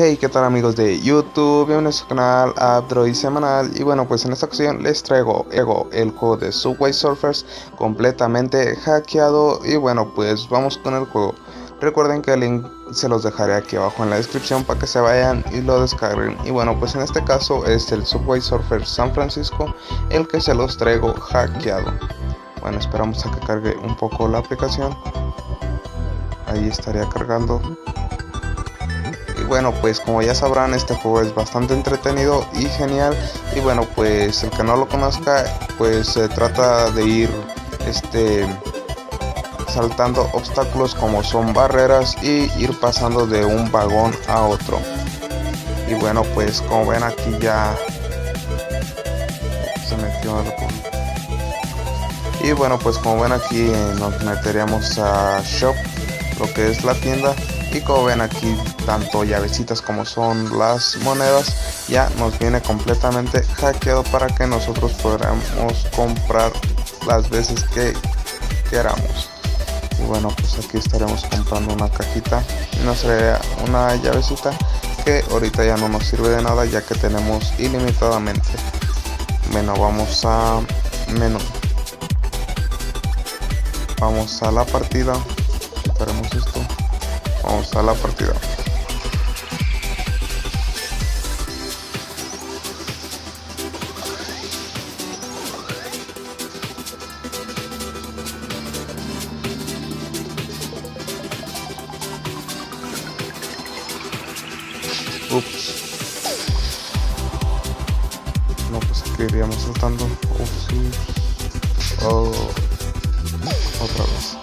Hey, ¿qué tal amigos de YouTube? Bienvenidos a su canal ABRE semanal. Y bueno, pues en esta ocasión les traigo el juego de Subway Surfers completamente hackeado. Y bueno, pues vamos con el juego. Recuerden que el link se los dejaré aquí abajo en la descripción para que se vayan y lo descarguen. Y bueno, pues en este caso es el Subway Surfers San Francisco el que se los traigo hackeado. Bueno, esperamos a que cargue un poco la aplicación. Ahí estaría cargando. Y bueno, pues como ya sabrán, este juego es bastante entretenido y genial. Y bueno, pues el que no lo conozca, pues se trata de ir saltando obstáculos como son barreras y ir pasando de un vagón a otro. Y bueno, pues como ven aquí ya se metió algo. Y bueno, pues como ven aquí nos meteríamos a Shop, lo que es la tienda. Y como ven aquí, tanto llavecitas como son las monedas, ya nos viene completamente hackeado para que nosotros podamos comprar las veces que queramos. Y bueno, pues aquí estaremos comprando una cajita y nos traerá una llavecita que ahorita ya no nos sirve de nada ya que tenemos ilimitadamente. Bueno, vamos a menú, vamos a la partida, quitaremos esto. Vamos a la partida. Ups. No, pues aquí iríamos saltando. Ups. Oh. Otra vez.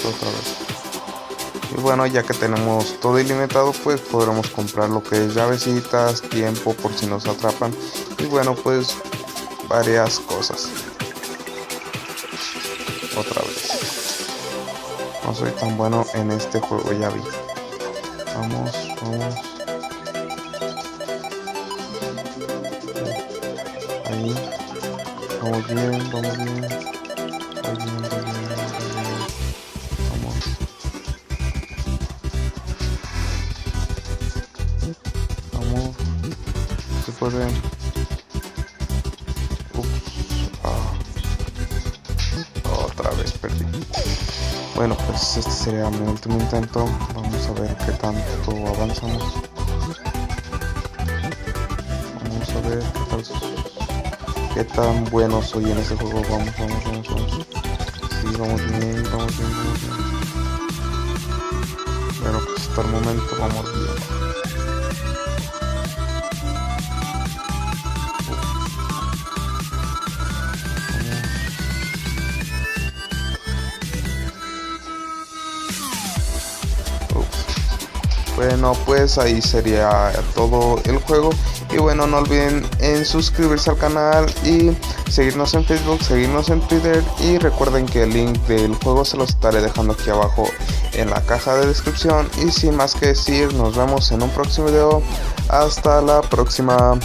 Otra vez. Y bueno, ya que tenemos todo ilimitado, pues podremos comprar lo que es llavecitas, tiempo por si nos atrapan y bueno, pues varias cosas. Otra vez. No soy tan bueno en este juego, ya vi. Vamos. Ahí. Vamos bien. Se puede. Otra vez perdí. Bueno, pues este sería mi último intento. Vamos a ver qué tanto avanzamos. Vamos a ver qué tan bueno soy en ese juego. Vamos. Sí, vamos bien. Bueno, pues hasta el momento vamos bien. Bueno, pues ahí sería todo el juego. Y bueno, no olviden en suscribirse al canal y seguirnos en Facebook, seguirnos en Twitter. Y recuerden que el link del juego se los estaré dejando aquí abajo en la caja de descripción. Y sin más que decir, nos vemos en un próximo video. Hasta la próxima.